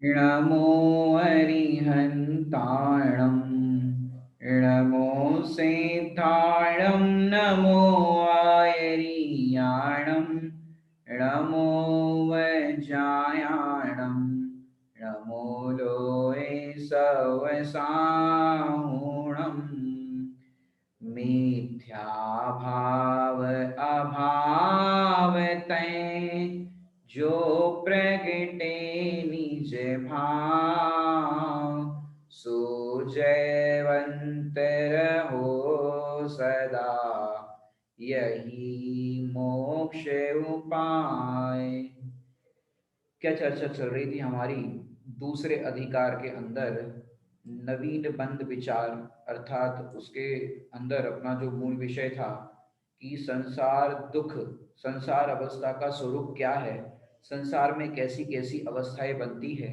नमो अरिहन्ताणं नमो सेताणं नमो आयरियाणं नमो वज्रायाणं नमो लोये सवसाहुणं मिथ्याभाव अभावतै जो प्रगटे निज भाव सो जयवंत रहो सदा यही मोक्ष उपाय। क्या चर्चा चल रही थी हमारी दूसरे अधिकार के अंदर? नवीन बंद विचार, अर्थात उसके अंदर अपना जो मूल विषय था कि संसार दुख, संसार अवस्था का स्वरूप क्या है, संसार में कैसी कैसी अवस्थाएं बनती है।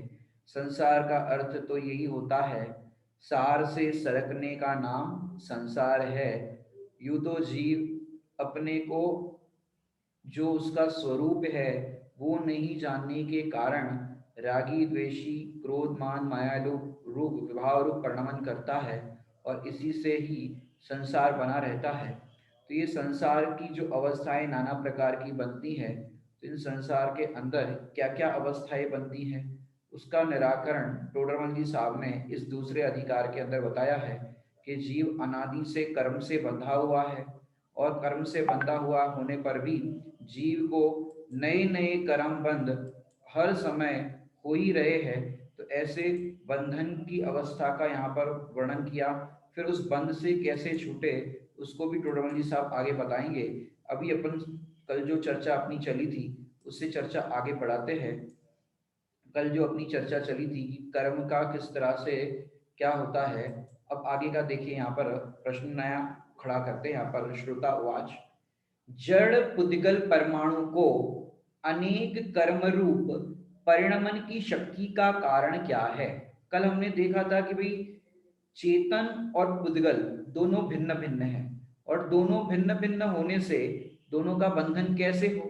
संसार का अर्थ तो यही होता है, सार से सरकने का नाम संसार है। यूं तो जीव अपने को जो उसका स्वरूप है वो नहीं जानने के कारण रागी द्वेषी क्रोध मान माया रूप विभाव रूप परिणमन करता है और इसी से ही संसार बना रहता है। तो ये संसार की जो अवस्थाएं नाना प्रकार की बनती हैं, तो इन संसार के अंदर क्या क्या अवस्थाएं बनती हैं उसका निराकरण टोडरमल जी साहब ने इस दूसरे अधिकार के अंदर बताया है कि जीव अनादि से कर्म से बंधा हुआ है और कर्म से बंधा हुआ होने पर भी जीव को नए नए कर्म बंध हर समय हो ही रहे हैं। तो ऐसे बंधन की अवस्था का यहाँ पर वर्णन किया। फिर उस बंध से कैसे छूटे उसको भी टोडरमल जी साहब आगे बताएंगे। अभी अपन कल जो चर्चा अपनी चली थी उससे चर्चा आगे बढ़ाते हैं। कल जो अपनी चर्चा चली थी कि कर्म का किस तरह से क्या होता है, अब आगे का देखिए। यहाँ पर प्रश्न नया खड़ा करते हैं। यहाँ पर श्रोता उवाच, जड़ पुद्गल परमाणु को अनेक कर्म रूप परिणमन की शक्ति का कारण क्या है? कल हमने देखा था कि भाई चेतन और पुद्गल दोनों भिन्न भिन्न हैं और दोनों भिन्न भिन्न होने से दोनों का बंधन कैसे हो,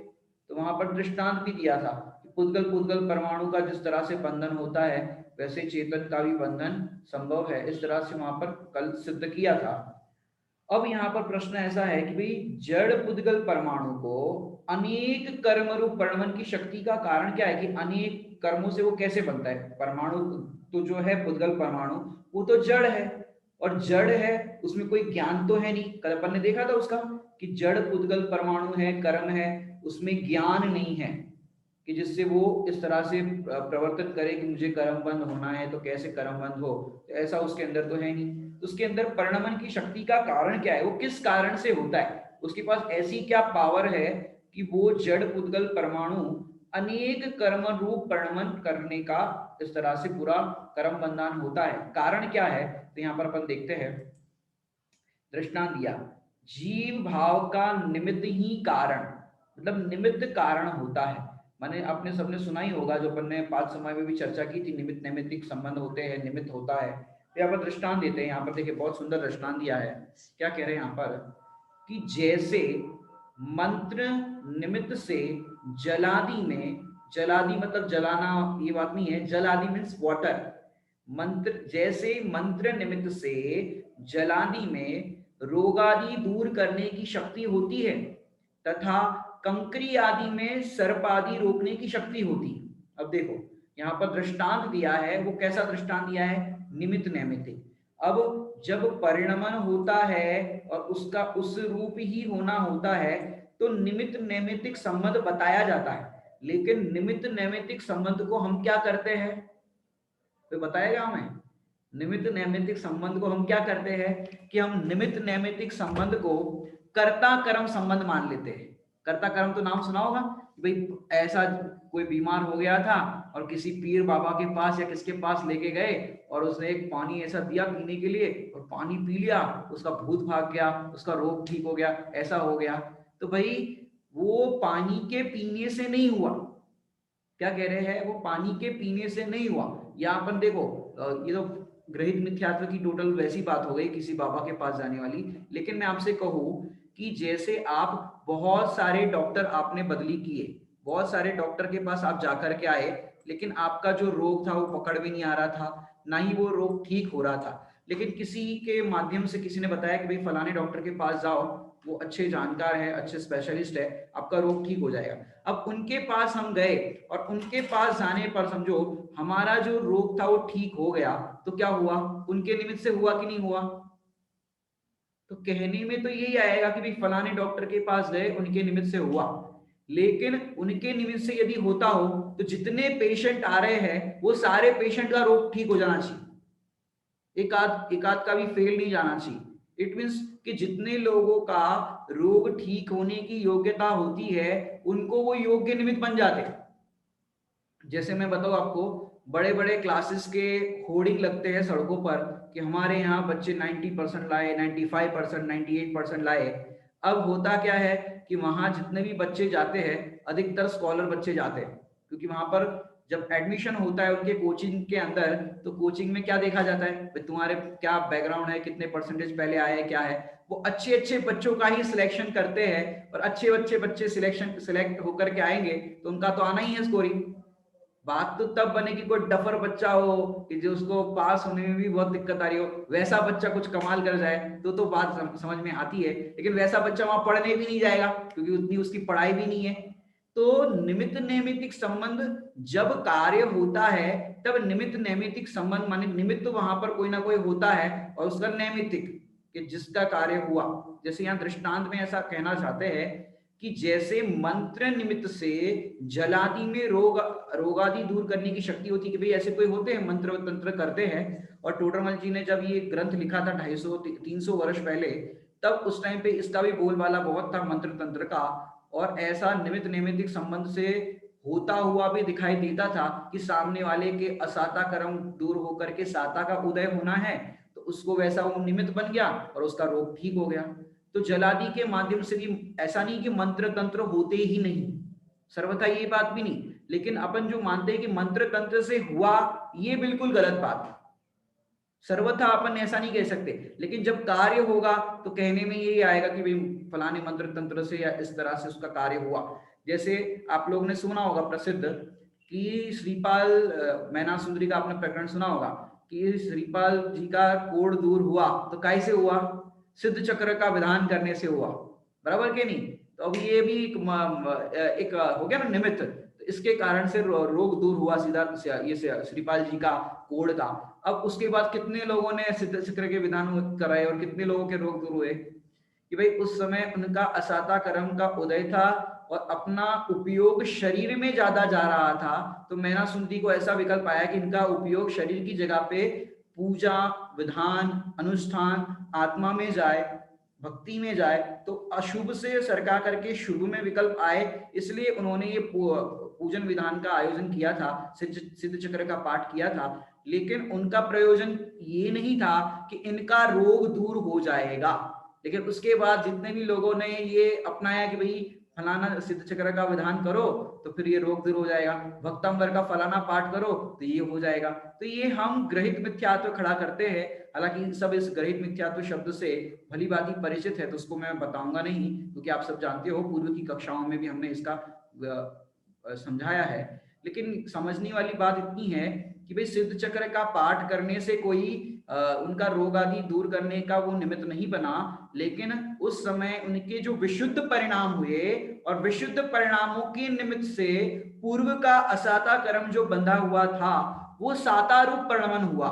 तो वहां पर दृष्टांत भी दिया था कि पुद्गल पुद्गल परमाणु का जिस तरह से बंधन होता है वैसे चेतन का भी बंधन संभव है। इस तरह से वहां पर कल सिद्ध किया था। अब यहाँ पर प्रश्न ऐसा है कि भाई जड़ पुद्गल परमाणु को अनेक कर्म रूप परिणमन की शक्ति का कारण क्या है कि अनेक कर्मों से वो कैसे बनता है? परमाणु तो जो है पुद्गल परमाणु वो तो जड़ है और जड़ है उसमें कोई ज्ञान तो है नहीं। कल अपन ने देखा था उसका कि जड़ पुद्गल परमाणु है, कर्म है, उसमें ज्ञान नहीं है कि जिससे वो इस तरह से प्रवर्तित करे कि मुझे कर्म बंद होना है तो कैसे कर्म बंद हो, तो ऐसा उसके अंदर तो है नहीं। तो उसके अंदर परिणमन की शक्ति का कारण क्या है, वो किस कारण से होता है, उसके पास ऐसी क्या पावर है कि वो जड़ पुद्गल परमाणु अनेक कर्म रूप परिणमन करने का इस तरह से पूरा कर्म बंधन होता है। कारण क्या है? तो यहाँ पर अपन देखते हैं। दृष्टांत दिया, जीव भाव का निमित्त ही कारण, मतलब निमित्त कारण होता है। माने आपने सबने सुना ही होगा, जो अपन ने पांच समय में भी चर्चा की थी, निमित्त नैमित्तिक संबंध होते हैं, निमित्त होता है। तो यहाँ पर दृष्टांत देते हैं। यहाँ पर देखिए बहुत सुंदर दृष्टांत दिया है। क्या कह रहे हैं यहाँ पर कि जैसे मंत्र निमित्त से जलादि में, जलादि मतलब जलाना ये बात नहीं है, जलादि मीन्स वाटर, मंत्र जैसे मंत्र निमित्त से जलादि में रोगादि दूर करने की शक्ति होती है तथा कंकरी आदि में सर्प आदि रोकने की शक्ति होती है। अब देखो यहाँ पर दृष्टांत दिया है, वो कैसा दृष्टांत दिया है? निमित्त नैमित्तिक। अब जब परिणमन होता है और उसका उस रूप ही होना होता है तो निमित्त नैमित्तिक संबंध बताया जाता है। लेकिन निमित्त नैमित्तिक संबंध को हम क्या करते हैं, तो बताएगा हमें। निमित्त नैमित्तिक संबंध को हम क्या करते हैं कि हम निमित्त नैमित्तिक संबंध को कर्ता कर्म संबंध मान लेते हैं। कर्ता कर्म तो नाम सुना होगा, भाई ऐसा कोई बीमार हो गया था और किसी पीर बाबा के पास या किसके पास लेके गए और उसने एक पानी ऐसा दिया पीने के लिए और पानी पी लिया, उसका भूत भाग गया, उसका रोग ठीक हो गया, ऐसा हो गया। तो भाई वो पानी के पीने से नहीं हुआ। क्या कह रहे हैं? वो पानी के पीने से नहीं हुआ। या अपन देखो ये तो ग्रहित मिथ्यात्व की टोटल वैसी बात हो गई किसी बाबा के पास जाने वाली। लेकिन मैं आपसे कहूं कि जैसे आप बहुत सारे डॉक्टर आपने बदली किए, बहुत सारे डॉक्टर के पास आप जाकर के आए, लेकिन आपका जो रोग था वो पकड़ भी नहीं आ रहा था, ना ही वो रोग ठीक हो रहा था। लेकिन किसी के माध्यम से किसी ने बताया कि भाई फलाने डॉक्टर के पास जाओ, वो अच्छे जानकार है, अच्छे स्पेशलिस्ट है, आपका रोग ठीक हो जाएगा। अब उनके पास हम गए और उनके पास जाने पर समझो हमारा जो रोग था वो ठीक हो गया, तो क्या हुआ? उनके निमित्त से हुआ कि नहीं हुआ? तो कहने में तो यही आएगा कि भाई फलाने डॉक्टर के पास गए, उनके निमित्त से हुआ। लेकिन उनके निमित्त से यदि होता हो तो जितने पेशेंट आ रहे हैं वो सारे पेशेंट का रोग ठीक हो जाना चाहिए, एकाध का भी फेल नहीं जाना चाहिए। इट मीन्स कि जितने लोगों का रोग ठीक होने की योग्यता होती है उनको वो योग्य निमित्त बन जाते हैं। जैसे मैं बताऊं आपको, बड़े बड़े क्लासेस के होर्डिंग लगते हैं सड़कों पर कि हमारे यहाँ बच्चे 90% लाए, 95%, 98% लाए। अब होता क्या है कि वहां जितने भी बच्चे जाते हैं अधिकतर स्कॉलर बच्चे जाते हैं, क्योंकि वहां पर जब एडमिशन होता है उनके कोचिंग के अंदर, तो कोचिंग में क्या देखा जाता है, तुम्हारे क्या बैकग्राउंड है, कितने परसेंटेज पहले आए, क्या है। वो अच्छे अच्छे बच्चों का ही सिलेक्शन करते हैं, और अच्छे अच्छे बच्चे सिलेक्ट होकर के आएंगे तो उनका तो आना ही है स्कोरिंग। बात तो तब बने कि कोई डफर बच्चा हो कि जो उसको पास होने में भी बहुत दिक्कत आ रही हो, वैसा बच्चा कुछ कमाल कर जाए तो बात समझ में आती है। लेकिन वैसा बच्चा वहां पढ़ने भी नहीं जाएगा क्योंकि उतनी उसकी पढ़ाई भी नहीं है। तो निमित्त नैमित्तिक संबंध जब कार्य होता है तब निमित्त नैमित्तिक संबंध माने निमित्त वहां पर कोई ना कोई होता है, और उसका नैमित्तिक कि जिसका कार्य हुआ। जैसे यहाँ दृष्टांत में ऐसा कहना चाहते हैं कि जैसे मंत्र निमित्त से जलादि में रोगादि दूर करने की शक्ति होती है, कि भाई ऐसे कोई होते हैं मंत्र तंत्र करते हैं। और टोडरमल जी ने जब ये ग्रंथ लिखा था 250-300 वर्ष पहले, तब उस टाइम पे इसका भी बोलबाला बहुत था मंत्र तंत्र का, और ऐसा निमित्त नैमित्तिक संबंध से होता हुआ भी दिखाई देता था कि सामने वाले के असाता कर्म दूर होकर के साता का उदय होना है, तो उसको वैसा वो निमित्त बन गया और उसका रोग ठीक हो गया। तो जलादि के माध्यम से भी ऐसा नहीं कि मंत्र तंत्र होते ही नहीं, सर्वथा ये बात भी नहीं। लेकिन अपन जो मानते हैं कि मंत्र तंत्र से हुआ, ये बिल्कुल गलत बात है। सर्वथा अपन ऐसा नहीं कह सकते, लेकिन जब कार्य होगा तो कहने में यही आएगा कि भाई फलाने मंत्र तंत्र से या इस तरह से उसका कार्य हुआ। जैसे आप लोगों ने सुना होगा प्रसिद्ध कि श्रीपाल मैना सुंदरी का आपने प्रकरण सुना होगा कि श्रीपाल जी का कोढ़ दूर हुआ तो कैसे हुआ? सिद्ध चक्र का विधान करने से हुआ, बराबर के नहीं? तो अब ये भी एक हो गया ना निमित्त। तो इसके कारण से रोग दूर हुआ सीधा ये श्रीपाल जी का कोढ़ का। अब उसके बाद कितने लोगों ने सिद्ध चक्र के विधान कराए और कितने लोगों के रोग दूर हुए? कि भाई उस समय उनका असाता कर्म का उदय था और अपना उपयोग शरीर में ज्यादा जा रहा था, तो मैना सुंदरी को ऐसा विकल्प आया कि इनका उपयोग शरीर की जगह पे पूजा विधान अनुष्ठान आत्मा में जाए, भक्ति में जाए। तो अशुभ से सरका करके शुभ में विकल्प आए, इसलिए उन्होंने ये पूजन विधान का आयोजन किया था, सिद्ध चक्र का पाठ किया था। लेकिन उनका प्रयोजन ये नहीं था कि इनका रोग दूर हो जाएगा। लेकिन उसके बाद जितने भी लोगों ने ये अपनाया कि भाई फलाना सिद्ध चक्र का विधान करो तो फिर ये रोग दूर हो जाएगा, भक्तंबर का फलाना पाठ करो तो ये हो जाएगा, तो ये हम ग्रहित मिथ्यात्व खड़ा करते हैं। हालांकि सब इस ग्रहित मिथ्यात्व शब्द से भली भांति परिचित है, तो उसको मैं बताऊंगा नहीं, क्योंकि आप सब जानते हो पूर्व की कक्षाओं में भी हमने इसका समझाया है। लेकिन समझने वाली बात इतनी है कि भाई सिद्ध चक्र का पाठ करने से कोई उनका रोग आदि दूर करने का वो निमित्त नहीं बना, लेकिन उस समय उनके जो विशुद्ध परिणाम हुए और विशुद्ध परिणामों के निमित्त से पूर्व का असाता कर्म जो बंधा हुआ था वो साता रूप परिणमन हुआ,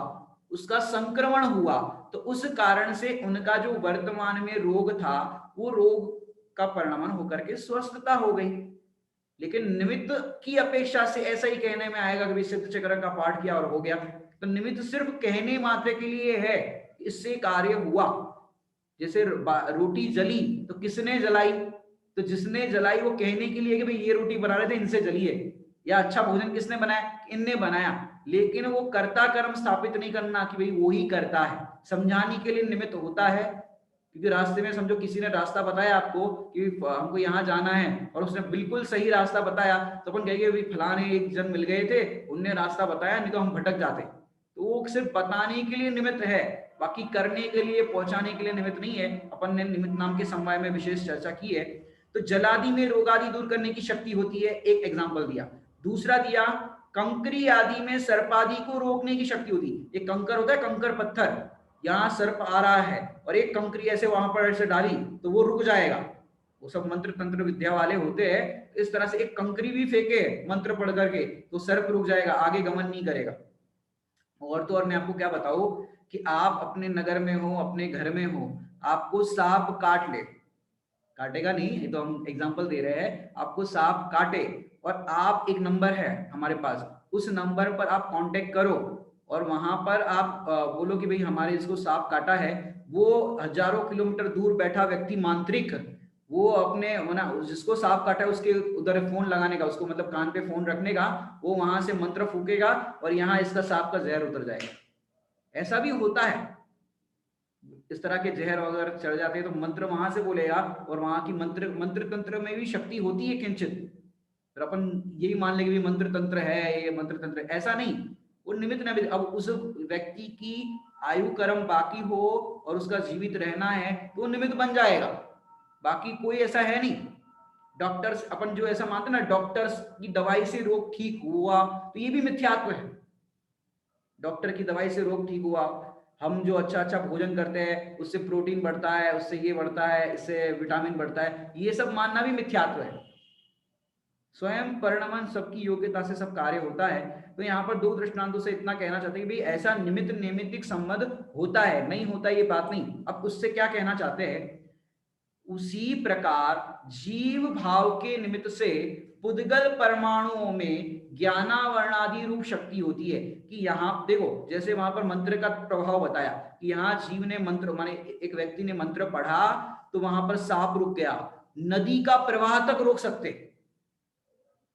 उसका संक्रमण हुआ। तो उस कारण से उनका जो वर्तमान में रोग था वो रोग का परिणमन होकर के स्वस्थता हो गई। लेकिन निमित्त की अपेक्षा से ऐसा ही कहने में आएगा कि सिद्ध चक्र का पाठ किया और हो गया, तो निमित्त सिर्फ कहने मात्र के लिए है, इससे कार्य हुआ। जैसे रोटी जली तो किसने जलाई? तो जिसने जलाई वो कहने के लिए कि भाई ये रोटी बना रहे थे इनसे जली है, या अच्छा भोजन किसने बनाया? इनने बनाया। लेकिन वो कर्ता कर्म स्थापित नहीं करना कि भाई वो ही करता है, समझाने के लिए निमित्त होता है। क्योंकि रास्ते में समझो किसी ने रास्ता बताया आपको कि हमको यहाँ जाना है और उसने बिल्कुल सही रास्ता बताया, तो अपन कहेंगे भाई फलाने एक जन मिल गए थे उनने रास्ता बताया, नहीं तो हम भटक जाते। तो वो सिर्फ बताने के लिए निमित्त है, बाकी करने के लिए पहुंचाने के लिए निमित्त नहीं है। अपन ने निमित्त नाम के समवाय में विशेष चर्चा की है। तो जलादि में रोग आदि दूर करने की शक्ति होती है, एक एग्जाम्पल दिया। दूसरा दिया कंकरी आदि में सर्प आदि को रोकने की शक्ति होती है। ये कंकर होता है, कंकर पत्थर, यहाँ सर्प आ रहा है और एक कंकरी ऐसे वहां पर ऐसे डाली तो वो रुक जाएगा। वो सब मंत्र तंत्र विद्या वाले होते हैं, इस तरह से एक कंकरी भी फेंके मंत्र पढ़ करके तो सर्प रुक जाएगा, आगे गमन नहीं करेगा। और तो और मैं आपको क्या बताऊं कि आप अपने नगर में हो, अपने घर में हो, आपको सांप काट ले, काटेगा नहीं, ये तो हम एग्जांपल दे रहे हैं, आपको सांप काटे और आप एक नंबर है हमारे पास, उस नंबर पर आप कांटेक्ट करो और वहां पर आप बोलो कि भाई हमारे इसको सांप काटा है, वो हजारों किलोमीटर दूर बैठा व्यक्ति मांत्रिक, वो अपने जिसको सांप काटा है उसके उधर फोन लगाने का, उसको मतलब कान पे फोन रखने का, वो वहां से मंत्र फूकेगा और यहाँ इसका सांप का जहर उतर जाएगा। ऐसा भी होता है, इस तरह के जहर वगैरह चढ़ जाते हैं तो मंत्र वहां से बोलेगा और वहां की मंत्र तंत्र में भी शक्ति होती है किंचित। फिर अपन यही मान लेंगे मंत्र तंत्र है, ये मंत्र तंत्र, ऐसा नहीं, वो निमित्त निमित्त। अब उस व्यक्ति की आयु कर्म बाकी हो और उसका जीवित रहना है तो वो निमित्त बन जाएगा, बाकी कोई ऐसा है नहीं। डॉक्टर्स, अपन जो ऐसा मानते ना डॉक्टर्स की दवाई से रोग ठीक हुआ, तो ये भी मिथ्यात्व है। डॉक्टर की दवाई से रोग ठीक हुआ, हम जो अच्छा अच्छा भोजन करते हैं उससे प्रोटीन बढ़ता है, उससे ये बढ़ता है, इससे विटामिन बढ़ता है, ये सब मानना भी मिथ्यात्व है। स्वयं परिणमन सबकी योग्यता से सब कार्य होता है। तो यहाँ पर दो दृष्टांतों से इतना कहना चाहते हैं कि भाई ऐसा निमित्त नैमित्तिक संबंध होता है, नहीं होता ये बात नहीं। अब उससे क्या कहना चाहते हैं, उसी प्रकार जीव भाव के निमित्त से पुद्गल परमाणुओं में ज्ञानावरणादि रूप शक्ति होती है। कि यहाँ देखो, जैसे वहां पर मंत्र का प्रभाव बताया कि यहाँ जीव ने मंत्र माने एक व्यक्ति ने मंत्र पढ़ा तो वहां पर सांप रुक गया, नदी का प्रवाह तक रोक सकते।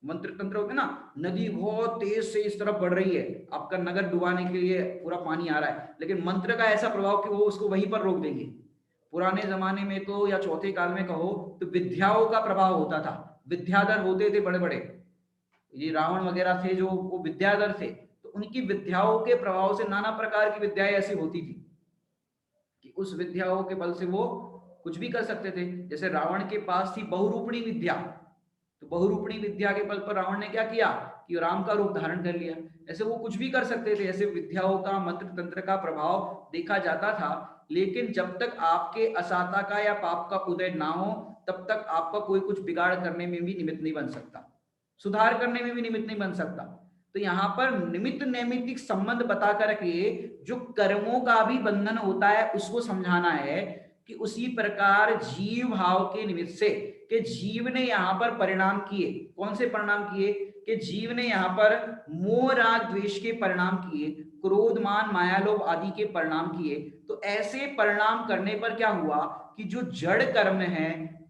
मंत्र तंत्र होते ना, नदी बहुत तेज से इस तरफ बढ़ रही है, आपका नगर डुबाने के लिए पूरा पानी आ रहा है, लेकिन मंत्र का ऐसा प्रभाव कि वो उसको वहीं पर रोक देंगे। पुराने जमाने में तो या चौथे काल में कहो तो विद्याओं का प्रभाव होता था, विद्याधर होते थे बड़े बड़े, ये रावण वगैरह थे जो वो विद्याधर थे, तो उनकी विद्याओं के प्रभाव से नाना प्रकार की विद्याएं ऐसी होती थी कि उस विद्याओं के बल से वो कुछ भी कर सकते थे। जैसे रावण के पास थी बहुरूपणी विद्या, तो बहुरूपणी विद्या के बल पर रावण ने क्या किया कि राम का रूप धारण कर लिया। ऐसे वो कुछ भी कर सकते थे, ऐसे विद्याओं का मंत्र तंत्र का प्रभाव देखा जाता था। लेकिन जब तक आपके असाता का या पाप का उदय ना हो तब तक आपका कोई कुछ बिगाड़ करने में भी निमित्त नहीं बन सकता, सुधार करने में भी निमित्त नहीं बन सकता। तो यहाँ पर निमित्त नैमित्तिक संबंध बता करके जो कर्मों का भी बंधन होता है उसको समझाना है कि उसी प्रकार जीव भाव के निमित्त से कि जीव ने यहाँ पर परिणाम किए, कौन से परिणाम किए कि जीव ने यहाँ पर मोह राग द्वेष के परिणाम किए, क्रोध मान माया लोभ आदि के परिणाम किए। तो ऐसे परिणाम करने पर क्या हुआ कि जो जड़ कर्म है,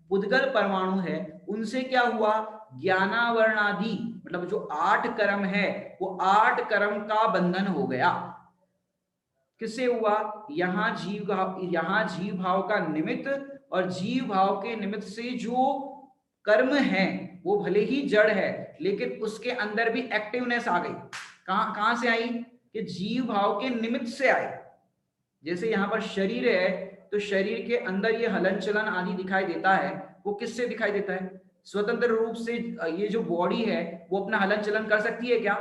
पुद्गल परमाणु है, उनसे क्या हुआ, ज्ञानावरण आदि मतलब जो 8 कर्म है वो 8 कर्म का बंधन हो गया। किससे हुआ, यहाँ जीव भाव का निमित्त और जीव भाव के निमित्त से जो कर्म है वो भले ही जड़ है लेकिन उसके अंदर भी एक्टिवनेस आ गई। कहां से आई कि जीव भाव के निमित्त से आई। जैसे यहाँ पर शरीर है तो शरीर के अंदर ये हलन चलन आदि दिखाई देता है, वो किससे दिखाई देता है, स्वतंत्र रूप से ये जो बॉडी है वो अपना हलन चलन कर सकती है क्या,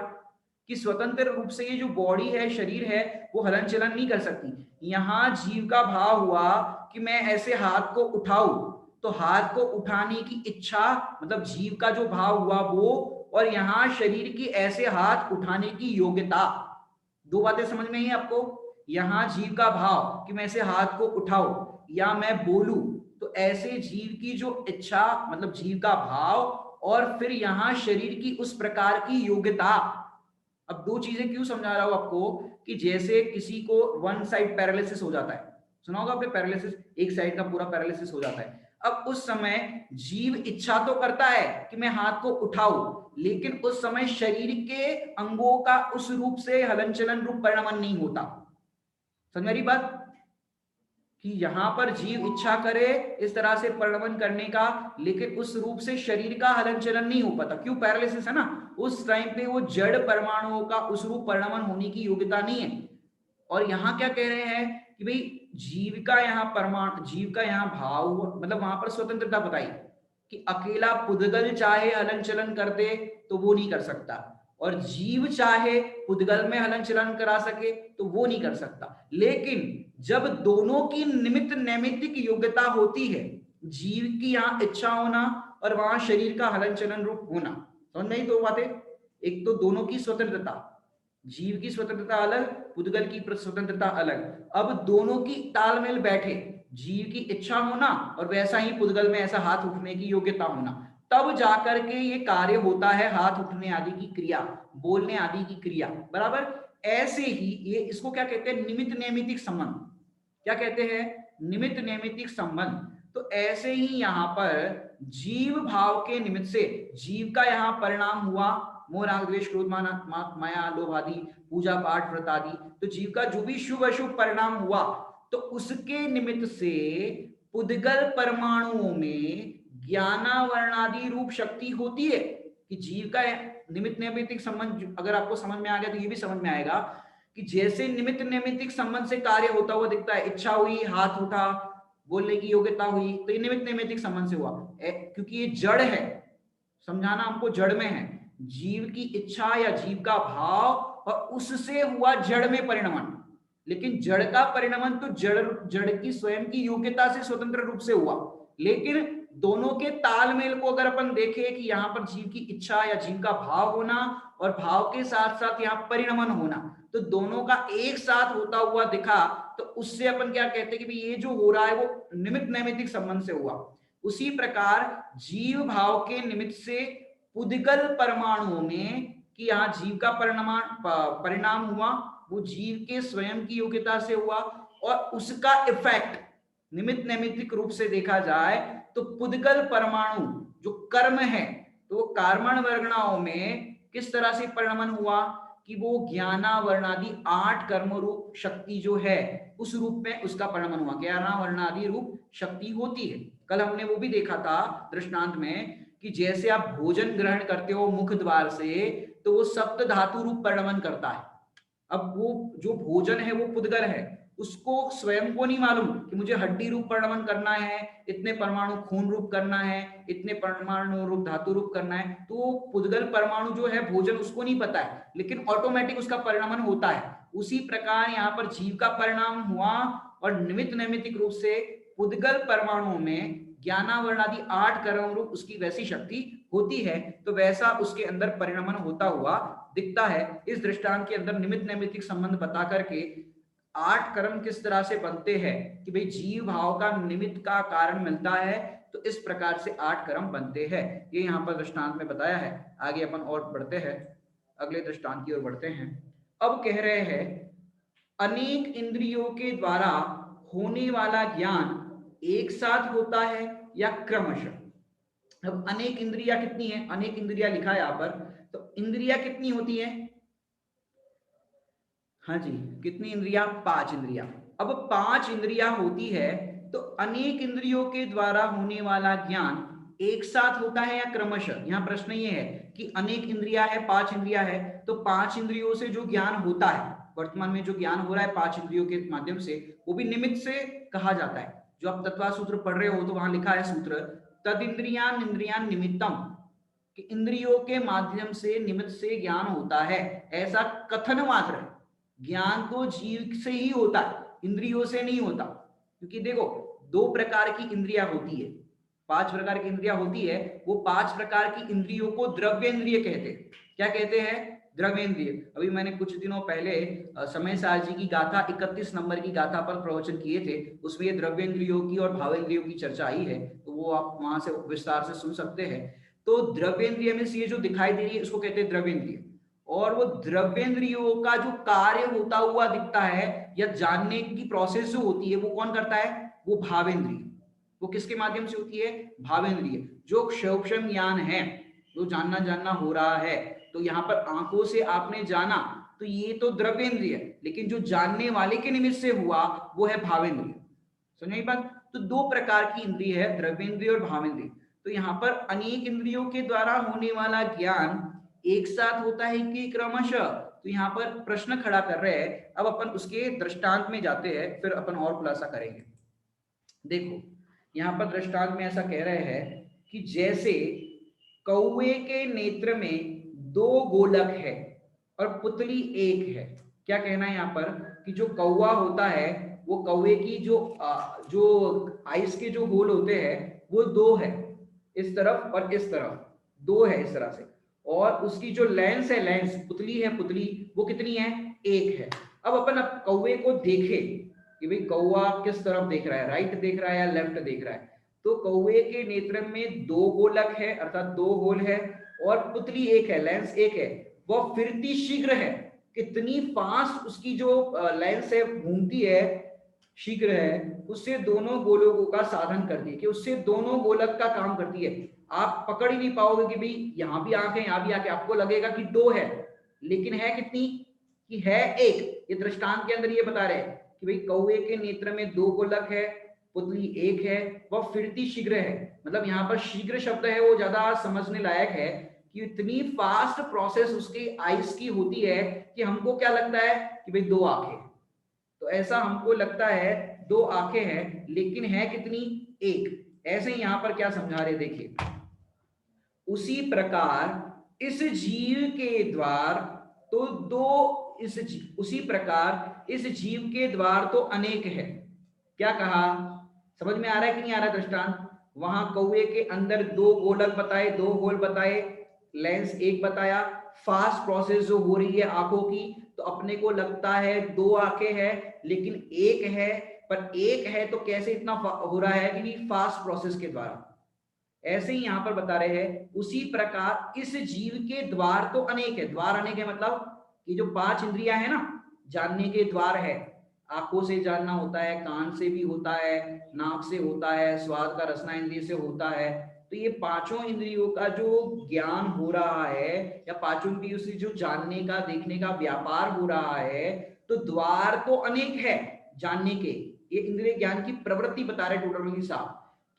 कि स्वतंत्र रूप से ये जो बॉडी है शरीर है वो हलन चलन नहीं कर सकती। यहाँ जीव का भाव हुआ कि मैं ऐसे हाथ को उठाऊं, तो हाथ को उठाने की इच्छा मतलब जीव का जो भाव हुआ वो, और यहाँ शरीर की ऐसे हाथ उठाने की योग्यता, दो बातें समझ में ही आपको। यहाँ जीव का भाव कि मैं ऐसे हाथ को उठाऊं या मैं बोलूं, तो ऐसे जीव की जो इच्छा मतलब जीव का भाव, और फिर यहाँ शरीर की उस प्रकार की योग्यता। अब दो चीजें क्यों समझा रहा हूं आपको कि जैसे किसी को वन साइड पैरालिसिस हो जाता है, सुना होगा आपने पैरालिसिस, एक साइड का पूरा पैरालिसिस हो जाता है। अब उस समय जीव इच्छा तो करता है कि मैं हाथ को उठाऊं, लेकिन उस समय शरीर के अंगों का उस रूप से हलन चलन रूप परिणमन नहीं होता। समझ मेरी बात, कि यहां पर जीव इच्छा करे इस तरह से परिणमन करने का, लेकिन उस रूप से शरीर का हलन चलन नहीं हो पाता। क्यों, पैरालिसिस है ना, उस टाइम पे वो जड़ परमाणुओं का उस रूप परिणमन होने की योग्यता नहीं है। और यहाँ क्या कह रहे हैं कि भाई जीव का यहाँ भाव मतलब वहां पर स्वतंत्रता बताई, कि अकेला पुद्गल चाहे हलन चलन कर दे तो वो नहीं कर सकता, और जीव चाहे पुद्गल में हलन चलन करा सके तो वो नहीं कर सकता। लेकिन जब दोनों की निमित्त नैमित्तिक योग्यता होती है, जीव की यहाँ इच्छा होना और वहां शरीर का हलन चलन रूप होना, समझ नहीं दो बातें। एक तो दोनों की स्वतंत्रता, जीव की स्वतंत्रता अलग, पुद्गल की स्वतंत्रता अलग। अब दोनों की तालमेल बैठे, जीव की इच्छा होना और वैसा ही पुद्गल में ऐसा हाथ उठने की योग्यता होना, तब जाकर के ये कार्य होता है, हाथ उठने आदि की क्रिया, बोलने आदि की क्रिया, बराबर। ऐसे ही ये इसको क्या कहते हैं, निमित्त नैमित्तिक संबंध। क्या कहते हैं, निमित्त नैमित्तिक संबंध। तो ऐसे ही यहां पर जीव भाव के निमित्त से जीव का यहां परिणाम हुआ, मोह राग द्वेष क्रोध माया लोभ आदि, पूजा पाठ व्रत आदि, तो जीव का जो भी शुभ अशुभ परिणाम हुआ, तो उसके निमित्त से पुद्गल परमाणुओं में ज्ञानावर्णादि रूप शक्ति होती है। कि जीव का निमित्त नैमित्तिक संबंध अगर आपको समझ में आ गया तो ये भी समझ में आएगा कि जैसे निमित्त नैमित्तिक संबंध से कार्य होता हुआ दिखता है, इच्छा हुई, हाथ उठा, बोलने की योग्यता हुई, तो ये निमित्त नैमित्तिक संबंध से हुआ। क्योंकि ये जड़ है, समझाना हमको जड़ में है, जीव की इच्छा या जीव का भाव और उससे हुआ जड़ में परिणमन। लेकिन जड़ का परिणमन तो जड़ की स्वयं की योग्यता से स्वतंत्र रूप से हुआ। लेकिन दोनों के तालमेल को अगर अपन देखें कि यहाँ पर जीव की इच्छा या जीव का भाव होना और भाव के साथ साथ यहाँ परिणमन होना, तो दोनों का एक साथ होता हुआ दिखा, तो उससे अपन क्या कहते हैं कि भाई ये जो हो रहा है वो निमित्त नैमित्तिक संबंध से हुआ। उसी प्रकार जीव भाव के निमित्त से पुद्गल परमाणुओं में कि यहाँ जीव का परिणाम हुआ, वो जीव के स्वयं की योग्यता से हुआ, और उसका इफेक्ट निमित्त नैमित्तिक रूप से देखा जाए तो पुद्गल परमाणु जो कर्म है, तो वो कर्मण वर्गणाओं में किस तरह से परिणमन हुआ कि वो ज्ञानावर्णादि 8 कर्म रूप शक्ति जो है उस रूप में उसका परिणमन हुआ। ज्ञानावर्णादि रूप शक्ति होती है। कल हमने वो भी देखा था दृष्टांत में कि जैसे आप भोजन ग्रहण करते हो मुख द्वार से, तो वो सप्त धातु रूप परिणमन करता है। अब वो जो भोजन है वो पुद्गल है, उसको स्वयं को नहीं मालूम कि मुझे हड्डी रूप परिणमन करना है, इतने परमाणु खून रूप करना है, इतने परमाणु रूप धातु रूप करना है, तो पुद्गल परमाणु जो है भोजन उसको नहीं पता है, लेकिन ऑटोमेटिक उसका परिणमन होता है। उसी प्रकार यहाँ पर जीव का परिणाम हुआ और निमित्त नैमित्तिक रूप से पुद्गल परमाणुओं में ज्ञानावर्णादि 8 कर्म रूप उसकी वैसी शक्ति होती है, तो वैसा उसके अंदर परिणमन होता हुआ दिखता है। इस दृष्टांत के अंदर निमित्त नैमित्तिक संबंध बता करके 8 कर्म किस तरह से बनते हैं कि भाई जीव भाव का निमित्त का कारण मिलता है, तो इस प्रकार से 8 कर्म बनते हैं। ये यहाँ पर दृष्टांत में बताया है। आगे अपन और बढ़ते हैं, अगले दृष्टांत की ओर बढ़ते हैं। अब कह रहे हैं अनेक इंद्रियों के द्वारा होने वाला ज्ञान एक साथ होता है या क्रमशः। अब अनेक इंद्रियां कितनी है, अनेक इंद्रियां लिखा है यहाँ पर, तो इंद्रियां कितनी होती है, हाँ जी, कितनी इंद्रियां, 5 इंद्रियां। अब 5 इंद्रियां होती है, तो अनेक इंद्रियों के द्वारा होने वाला ज्ञान एक साथ होता है या क्रमशः। यहाँ प्रश्न ये है कि अनेक इंद्रियां है, 5 इंद्रियां है, तो 5 इंद्रियों से जो ज्ञान होता है, वर्तमान में जो ज्ञान हो रहा है 5 इंद्रियों के माध्यम से, वो भी निमित्त से कहा जाता है। जो आप तत्वा सूत्र पढ़ रहे हो तो वहां लिखा है सूत्र तद इंद्रियान इंद्रियान निमित्तम, कि इंद्रियों के माध्यम से निमित्त से ज्ञान होता है, ऐसा कथन मात्र है। ज्ञान तो जीव से ही होता है, इंद्रियों से नहीं होता। क्योंकि देखो 2 प्रकार की इंद्रियां होती है, 5 प्रकार की इंद्रियां होती है, वो 5 प्रकार की इंद्रियों को द्रव्य इंद्रिय कहते हैं। क्या कहते हैं, द्रव्येंद्रिय। अभी मैंने कुछ दिनों पहले समय सार जी की गाथा 31 नंबर की गाथा पर प्रवचन किए थे, उसमें ये द्रव्येंद्रियों की और भावेंद्रियों की चर्चा आई है, तो वो आप वहां से विस्तार से सुन सकते हैं। तो द्रव्येंद्रिय में ये जो दिखाई दे रही है उसको कहते हैं द्रव्येंद्रिय, और वो द्रव्येंद्रियों का जो कार्य होता हुआ दिखता है या जानने की प्रोसेस जो होती है वो कौन करता है, वो भावेंद्रिय। वो किसके माध्यम से होती है, भावेंद्रिय। जो सूक्ष्म ज्ञान है, जो जानना हो रहा है, तो यहाँ पर आंखों से आपने जाना तो ये तो द्रव्येंद्रिय, लेकिन जो जानने वाले के निमित्त से हुआ वो है भावेंद्रिय। समझ बात। तो 2 प्रकार की इंद्रिय है, द्रव्येंद्रिय और भावेंद्रिय। तो यहाँ पर अनेक इंद्रियों के द्वारा होने वाला ज्ञान एक साथ होता है कि क्रमशः, तो यहाँ पर प्रश्न खड़ा कर रहे हैं। अब अपन उसके दृष्टांत में जाते हैं, फिर अपन और खुलासा करेंगे। देखो यहाँ पर दृष्टांत में ऐसा कह रहे हैं कि जैसे कौवे के नेत्र में 2 गोलक है और पुतली एक है। क्या कहना है यहाँ पर कि जो कौवा होता है वो कौवे की जो आइस के जो गोल होते हैं वो 2 है, इस तरफ और इस तरफ 2 है इस तरह से, और उसकी जो लेंस है, लेंस पुतली है, पुतली वो कितनी है, 1 है। अब अपन कौवे को देखे कि भाई कौवा किस तरफ देख रहा है, राइट देख रहा है या लेफ्ट देख रहा है। तो कौवे के नेत्र में 2 गोलक है अर्थात 2 गोल है और पुतली 1 है, लेंस 1 है। वह फिरती शीघ्र है, कितनी फास्ट उसकी जो लेंस है घूमती है, शीघ्र है, उससे दोनों गोलकों का साधन करती है, कि उससे दोनों गोलक का काम करती है। आप पकड़ ही नहीं पाओगे कि भाई यहाँ भी आंखें यहाँ भी आंखें, आपको लगेगा कि 2 है, लेकिन है कितनी, कि है 1। ये दृष्टांत के अंदर ये बता रहे हैं कि भाई कौवे के नेत्र में 2 गोलक है, पुतली 1 है, वह फिरती शीघ्र है। मतलब यहाँ पर शीघ्र शब्द है वो ज्यादा समझने लायक है कि इतनी फास्ट प्रोसेस उसके आइस की होती है कि हमको क्या लगता है कि भाई 2 आंखें, तो ऐसा हमको लगता है 2 आंखें हैं, लेकिन है कितनी, 1। ऐसे ही यहां पर क्या समझा रहे देखिए, उसी प्रकार इस जीव के द्वार तो 2, उसी प्रकार इस जीव के द्वार तो अनेक है। क्या कहा, समझ में आ रहा है कि नहीं आ रहा दृष्टांत। वहां कौवे के अंदर 2 गोलक बताए, 2 गोल बताए, लेंस 1 बताया, फास्ट प्रोसेस जो हो रही है आंखों की, तो अपने को लगता है 2 आंखें हैं लेकिन 1 है। पर 1 है तो कैसे इतना हो रहा है, कि फास्ट प्रोसेस के द्वारा। ऐसे ही यहां पर बता रहे हैं उसी प्रकार इस जीव के द्वार तो अनेक है। द्वार अनेक है मतलब कि जो 5 इंद्रियां है ना, जानने के द्वार है, आंखों से जानना होता है, कान से भी होता है, नाक से होता है, स्वाद का रसना इंद्रिय से होता है। तो ये 5 इंद्रियों का जो ज्ञान हो रहा है या 5 इंद्रियों से जो जानने का देखने का व्यापार हो रहा है, तो द्वार तो अनेक है जानने के। ये इंद्रिय ज्ञान की प्रवृत्ति बता रहे टोटली साहब,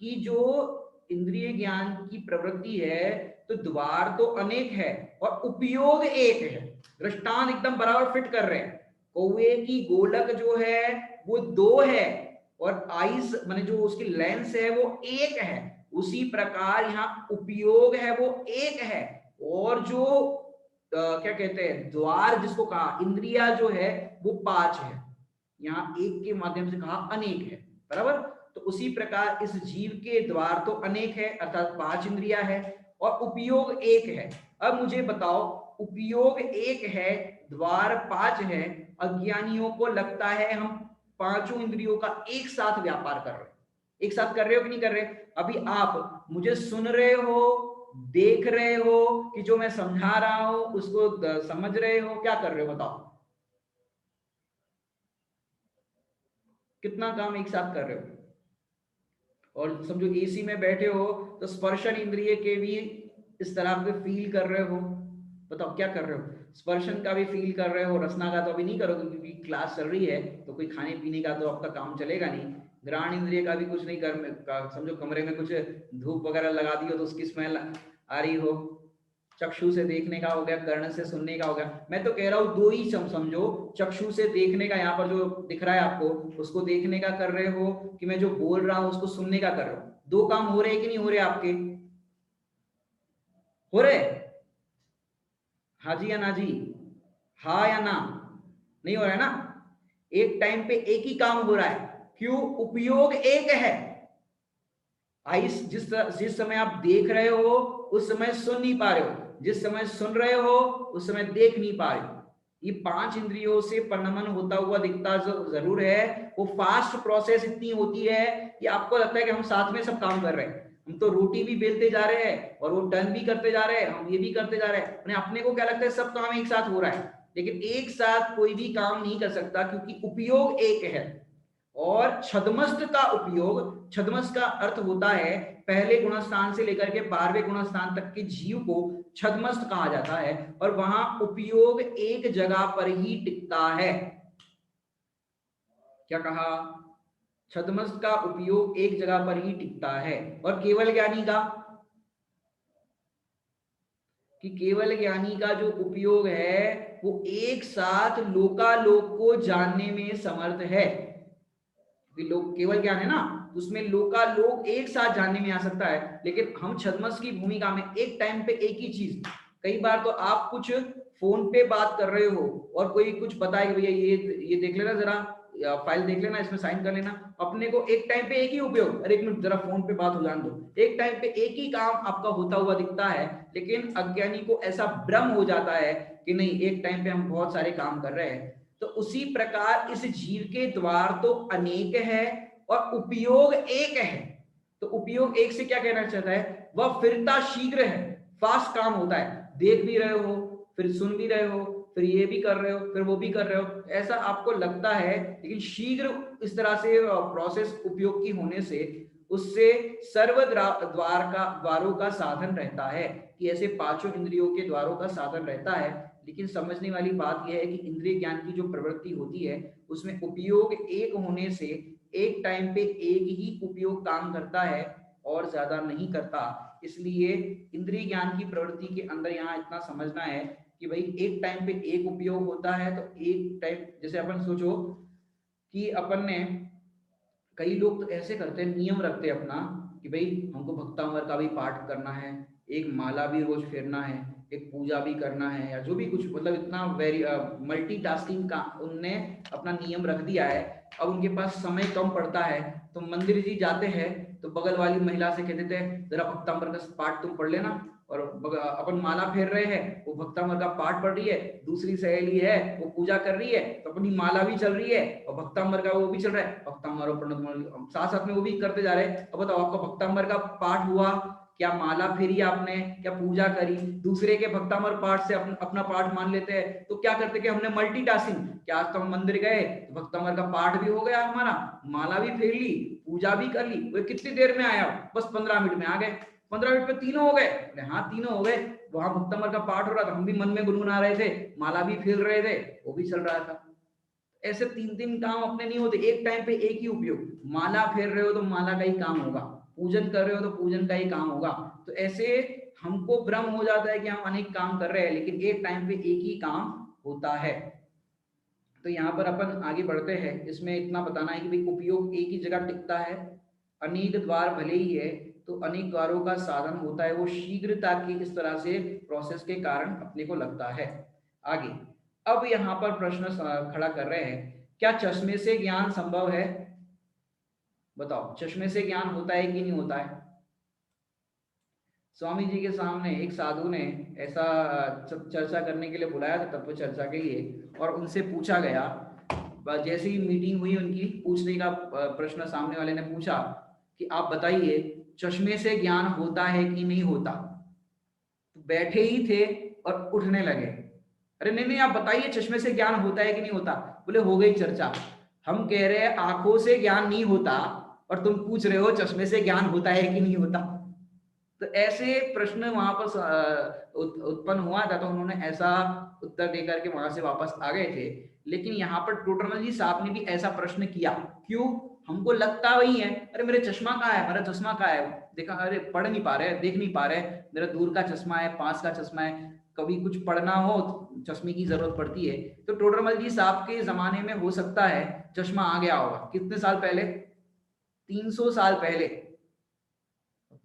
कि जो इंद्रिय ज्ञान की प्रवृत्ति है तो द्वार तो अनेक है और उपयोग 1 है। दृष्टांत एकदम बराबर फिट कर रहे हैं। कौवे की गोलक जो है वो 2 है और आइस माने जो उसकी लेंस है वो 1 है। उसी प्रकार यहाँ उपयोग है वो 1 है, और जो क्या कहते हैं द्वार जिसको कहा इंद्रिया जो है वो 5 है। यहाँ 1 के माध्यम से कहा अनेक है, बराबर। तो उसी प्रकार इस जीव के द्वार तो अनेक है अर्थात 5 इंद्रिया है और उपयोग 1 है। अब मुझे बताओ, उपयोग 1 है, द्वार 5 है, अज्ञानियों को लगता है हम 5 इंद्रियों का एक साथ व्यापार कर रहे हैं। एक साथ कर रहे हो कि नहीं कर रहे। अभी आप मुझे सुन रहे हो, देख रहे हो, कि जो मैं समझा रहा हूं उसको समझ रहे हो, क्या कर रहे हो बताओ, कितना काम एक साथ कर रहे हो। और समझो एसी में बैठे हो तो स्पर्शन इंद्रिय के भी इस तरह से फील कर रहे हो। बताओ क्या कर रहे हो, स्पर्शन का भी फील कर रहे हो, रसना का तो अभी नहीं करोगे क्योंकि क्लास चल रही है, तो कोई खाने पीने का तो आपका काम चलेगा नहीं। घ्राण इंद्रिय का भी कुछ नहीं कर, समझो कमरे में कुछ धूप वगैरह लगा दी हो तो उसकी स्मेल आ रही हो। चक्षु से देखने का हो गया, कर्ण से सुनने का हो गया। मैं तो कह रहा हूँ 2 ही समझो, चक्षु से देखने का, यहाँ पर जो दिख रहा है आपको उसको देखने का कर रहे हो, कि मैं जो बोल रहा हूँ उसको सुनने का कर रहा हूँ। 2 काम हो रहे कि नहीं हो रहे आपके, हो रहे, हाँ जी या ना जी, हाँ या ना, नहीं हो रहा है ना। एक टाइम पे एक ही काम हो रहा है, क्यों, उपयोग 1 है। आइस जिस समय आप देख रहे हो उस समय सुन नहीं पा रहे हो, जिस समय सुन रहे हो उस समय देख नहीं पा रहे हो। ये 5 इंद्रियों से परिणमन होता हुआ दिखता जरूर है, वो फास्ट प्रोसेस इतनी होती है कि आपको लगता है कि हम साथ में सब काम कर रहे हैं। हम तो रोटी भी बेलते जा रहे हैं और वो टर्न भी करते जा रहे हैं, हम ये भी करते जा रहे हैं, अपने को क्या लगता है सब काम एक साथ हो रहा है। लेकिन एक साथ कोई भी काम नहीं कर सकता क्योंकि उपयोग 1 है। और छदमस्त का उपयोग, छदमस्त का अर्थ होता है पहले गुणस्थान से लेकर के 12वें गुणस्थान तक के जीव को छदमस्त कहा जाता है, और वहां उपयोग 1 जगह पर ही टिकता है। क्या कहा, छदमस्त का उपयोग 1 जगह पर ही टिकता है। और केवल ज्ञानी का, कि केवल ज्ञानी का जो उपयोग है वो एक साथ लोकालोक को जानने में समर्थ है। लोग केवल ज्ञान है ना, तो उसमें लोग एक साथ जानने में आ सकता है, लेकिन हम छद्मस की भूमिका में एक टाइम पे एक ही चीज, कई बार तो आप कुछ फोन पे बात कर रहे हो और कोई कुछ बताए कि भैया ये देख लेना जरा, फाइल देख लेना, इसमें साइन कर लेना, अपने को एक टाइम पे एक ही उपयोग, अरे एक मिनट जरा फोन पे बात हो जाने दो, एक टाइम पे एक ही काम आपका होता हुआ दिखता है। लेकिन अज्ञानी को ऐसा भ्रम हो जाता है कि नहीं, एक टाइम पे हम बहुत सारे काम कर रहे हैं। तो उसी प्रकार इस जीव के द्वार तो अनेक है और उपयोग एक है। तो उपयोग एक से क्या कहना चाहता है, वह फिरता शीघ्र है, फास्ट काम होता है, देख भी रहे हो, फिर सुन भी रहे हो, फिर ये भी कर रहे हो, फिर वो भी कर रहे हो, ऐसा आपको लगता है, लेकिन शीघ्र इस तरह से प्रोसेस उपयोग की होने से उससे सर्व द्वारों का साधन रहता है, कि ऐसे पांचों इंद्रियों के द्वारों का साधन रहता है। लेकिन समझने वाली बात यह है कि इंद्रिय ज्ञान की जो प्रवृत्ति होती है उसमें उपयोग एक होने से एक टाइम पे एक ही उपयोग काम करता है और ज्यादा नहीं करता। इसलिए इंद्रिय ज्ञान की प्रवृत्ति के अंदर यहाँ इतना समझना है कि भाई एक टाइम पे एक उपयोग होता है। तो एक टाइम, जैसे अपन सोचो कि अपन ने, कई लोग तो ऐसे करते हैं, नियम रखते हैं अपना कि भाई हमको भक्तामृत का भी पाठ करना है, एक माला भी रोज फेरना है, एक पूजा भी करना है, या जो भी कुछ, मतलब इतना वेरी मल्टीटास्किंग का उनने अपना नियम रख दिया है। अब उनके पास समय कम पड़ता है तो मंदिर जी जाते हैं तो बगल वाली महिला से कहते थे जरा भक्तामृत का पाठ तुम पढ़ लेना, और अपन माला फेर रहे हैं, वो भक्तामृत का पाठ पढ़ रही है, दूसरी सहेली है वो पूजा कर रही है, तो अपनी माला भी चल रही है और भक्तामृत का वो भी चल रहा है, भक्तामृत साथ साथ में वो भी करते जा रहे हैं। अब बताओ, आपका भक्तामृत का पाठ हुआ, क्या माला फेरी आपने, क्या पूजा करी, दूसरे के भक्तामृत पाठ से अपना पाठ मान लेते हैं। तो क्या करते कि हमने मल्टीटास्किंग, क्या आज तो हम मंदिर गए तो भक्तामृत का पाठ भी हो गया हमारा, माला भी फेर ली, पूजा भी कर ली, वो कितनी देर में आया, बस 15 मिनट में आ गए, 15 मिनट में तीनों हो गए। हाँ तीनों हो गए, वहां भक्तामृत का पाठ हो रहा था, हम भी मन में गुनगुना रहे थे, माला भी फेर रहे थे, वो भी चल रहा था। ऐसे तीन तीन काम अपने नहीं होते, एक टाइम पे एक ही उपयोग, माला फेर रहे हो तो माला का ही काम होगा, पूजन कर रहे हो तो पूजन का ही काम होगा। तो ऐसे हमको भ्रम हो जाता है कि हम अनेक काम कर रहे हैं, लेकिन एक टाइम पे एक ही काम होता है। तो यहाँ पर अपन आगे बढ़ते हैं, इसमें इतना बताना है कि भाई उपयोग एक ही जगह टिकता है, अनेक द्वार भले ही है तो अनेक द्वारों का साधन होता है, वो शीघ्रता की इस तरह से प्रोसेस के कारण अपने को लगता है। आगे अब यहाँ पर प्रश्न खड़ा कर रहे हैं, क्या चश्मे से ज्ञान संभव है? बताओ, चश्मे से ज्ञान होता है कि नहीं होता है? स्वामी जी के सामने एक साधु ने ऐसा चर्चा करने के लिए बुलाया था, तत्व चर्चा के लिए, और उनसे पूछा गया, जैसे ही मीटिंग हुई उनकी, पूछने का प्रश्न सामने वाले ने पूछा कि आप बताइए चश्मे से ज्ञान होता है कि नहीं होता। तो बैठे ही थे और उठने लगे, अरे नहीं नहीं आप बताइए चश्मे से ज्ञान होता है कि नहीं होता। बोले हो गई चर्चा, हम कह रहे हैं आंखों से ज्ञान नहीं होता और तुम पूछ रहे हो चश्मे से ज्ञान होता है कि नहीं होता। तो ऐसे प्रश्न वहां पर उत्पन्न हुआ था, तो उन्होंने ऐसा उत्तर देकर के वहां से वापस आ गए थे। लेकिन यहाँ पर टोडरमल जी साहब ने भी ऐसा प्रश्न किया, क्यों? हमको लगता वही है, अरे मेरे चश्मा कहाँ है, मेरा चश्मा कहाँ है, देखा, अरे पढ़ नहीं पा रहे, देख नहीं पा रहे, मेरा दूर का चश्मा है, पास का चश्मा है, कभी कुछ पढ़ना हो तो चश्मे की जरूरत पड़ती है। तो टोडरमल जी साहब के जमाने में हो सकता है चश्मा आ गया होगा, कितने साल पहले, 300 साल पहले,